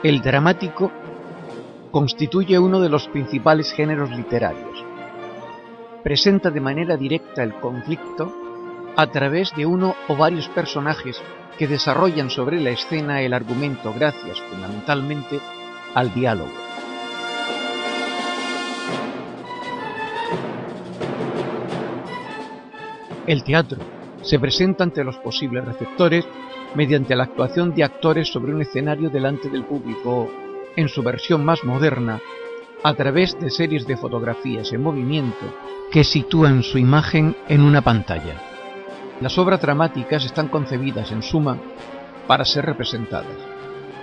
El dramático constituye uno de los principales géneros literarios. Presenta de manera directa el conflicto a través de uno o varios personajes que desarrollan sobre la escena el argumento gracias fundamentalmente al diálogo. El teatro se presenta ante los posibles receptores mediante la actuación de actores sobre un escenario delante del público, en su versión más moderna, a través de series de fotografías en movimiento que sitúan su imagen en una pantalla. Las obras dramáticas están concebidas, en suma, para ser representadas.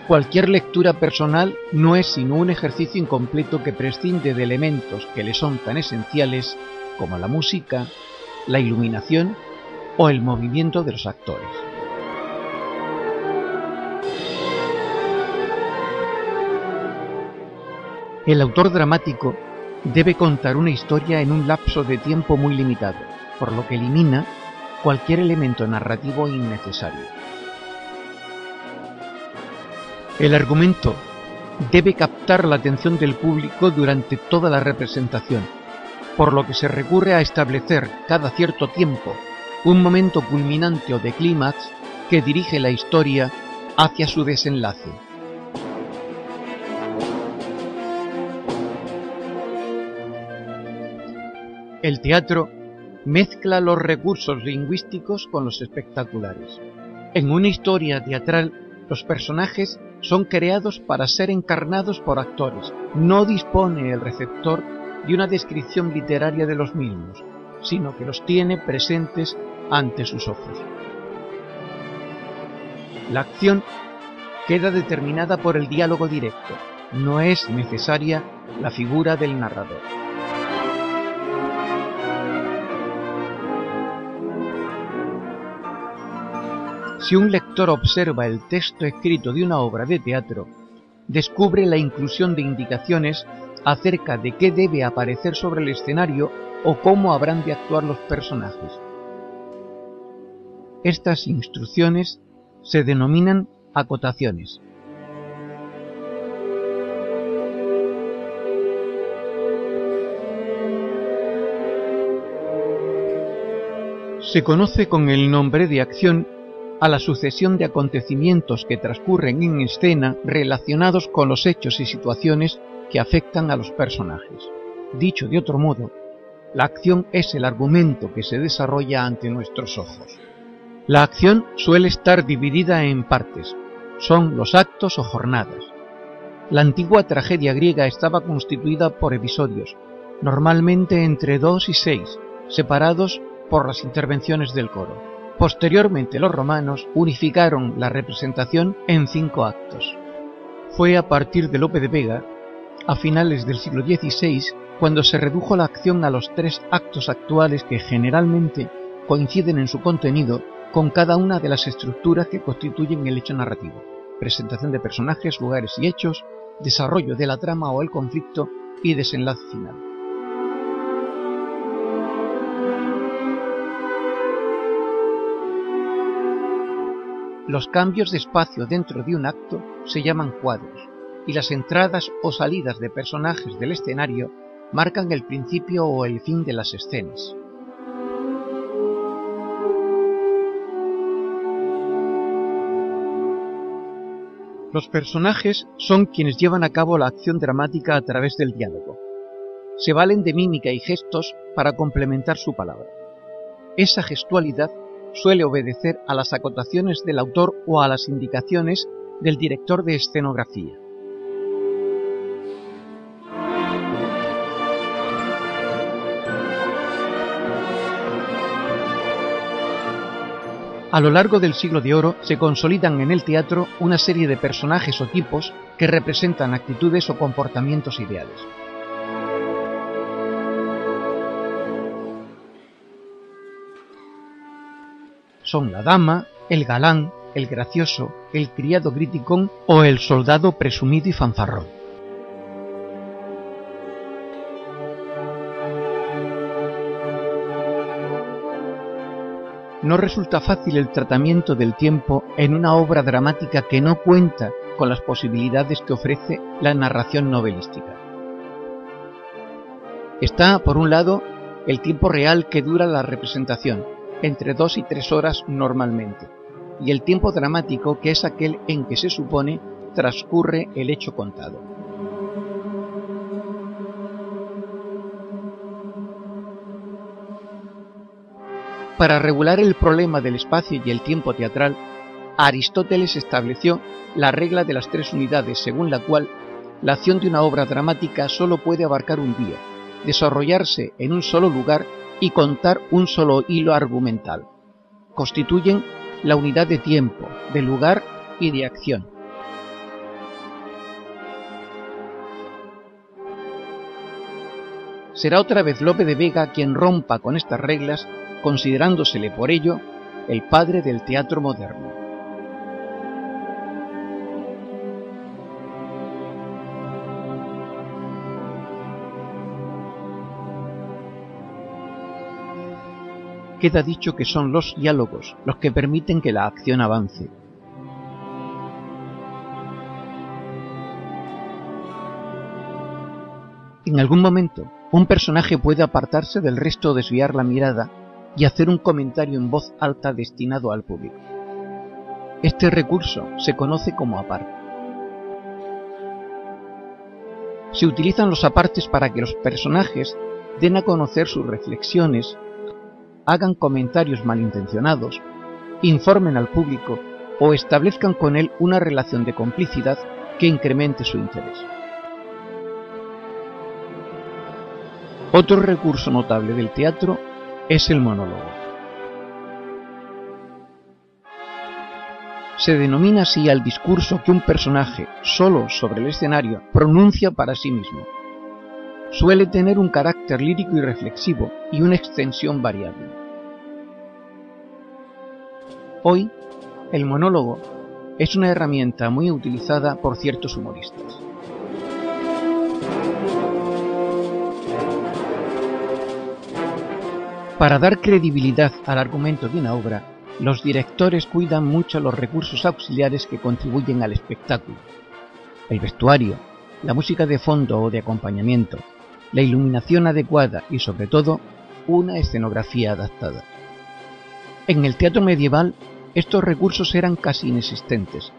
Cualquier lectura personal no es sino un ejercicio incompleto que prescinde de elementos que le son tan esenciales como la música, la iluminación o el movimiento de los actores. El autor dramático debe contar una historia en un lapso de tiempo muy limitado, por lo que elimina cualquier elemento narrativo innecesario. El argumento debe captar la atención del público durante toda la representación, por lo que se recurre a establecer cada cierto tiempo un momento culminante o de clímax que dirige la historia hacia su desenlace. El teatro mezcla los recursos lingüísticos con los espectaculares. En una historia teatral, los personajes son creados para ser encarnados por actores. No dispone el receptor de una descripción literaria de los mismos, sino que los tiene presentes ante sus ojos. La acción queda determinada por el diálogo directo. No es necesaria la figura del narrador. Si un lector observa el texto escrito de una obra de teatro, descubre la inclusión de indicaciones acerca de qué debe aparecer sobre el escenario o cómo habrán de actuar los personajes. Estas instrucciones se denominan acotaciones. Se conoce con el nombre de acción a la sucesión de acontecimientos que transcurren en escena relacionados con los hechos y situaciones que afectan a los personajes. Dicho de otro modo, la acción es el argumento que se desarrolla ante nuestros ojos. La acción suele estar dividida en partes, son los actos o jornadas. La antigua tragedia griega estaba constituida por episodios, normalmente entre 2 y 6, separados por las intervenciones del coro. Posteriormente los romanos unificaron la representación en 5 actos. Fue a partir de Lope de Vega, a finales del siglo XVI, cuando se redujo la acción a los 3 actos actuales que generalmente coinciden en su contenido con cada una de las estructuras que constituyen el hecho narrativo: presentación de personajes, lugares y hechos, desarrollo de la trama o el conflicto y desenlace final. Los cambios de espacio dentro de un acto se llaman cuadros, y las entradas o salidas de personajes del escenario marcan el principio o el fin de las escenas. Los personajes son quienes llevan a cabo la acción dramática a través del diálogo. Se valen de mímica y gestos para complementar su palabra. Esa gestualidad suele obedecer a las acotaciones del autor o a las indicaciones del director de escenografía. A lo largo del Siglo de Oro se consolidan en el teatro una serie de personajes o tipos que representan actitudes o comportamientos ideales. Son la dama, el galán, el gracioso, el criado criticón o el soldado presumido y fanfarrón. No resulta fácil el tratamiento del tiempo en una obra dramática que no cuenta con las posibilidades que ofrece la narración novelística. Está, por un lado, el tiempo real que dura la representación, entre 2 y 3 horas normalmente, y el tiempo dramático, que es aquel en que se supone transcurre el hecho contado. Para regular el problema del espacio y el tiempo teatral, Aristóteles estableció la regla de las 3 unidades, según la cual la acción de una obra dramática solo puede abarcar un día, desarrollarse en un solo lugar y contar un solo hilo argumental. Constituyen la unidad de tiempo, de lugar y de acción. Será otra vez Lope de Vega quien rompa con estas reglas, considerándosele por ello el padre del teatro moderno. Queda dicho que son los diálogos los que permiten que la acción avance. En algún momento, un personaje puede apartarse del resto o desviar la mirada y hacer un comentario en voz alta destinado al público. Este recurso se conoce como aparte. Se utilizan los apartes para que los personajes den a conocer sus reflexiones, hagan comentarios malintencionados, informen al público o establezcan con él una relación de complicidad que incremente su interés. Otro recurso notable del teatro es el monólogo. Se denomina así al discurso que un personaje, solo sobre el escenario, pronuncia para sí mismo. Suele tener un carácter lírico y reflexivo y una extensión variable. Hoy, el monólogo es una herramienta muy utilizada por ciertos humoristas. Para dar credibilidad al argumento de una obra, los directores cuidan mucho los recursos auxiliares que contribuyen al espectáculo: el vestuario, la música de fondo o de acompañamiento, la iluminación adecuada y, sobre todo, una escenografía adaptada. En el teatro medieval, estos recursos eran casi inexistentes,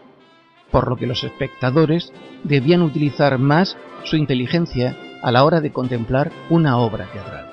por lo que los espectadores debían utilizar más su inteligencia a la hora de contemplar una obra teatral.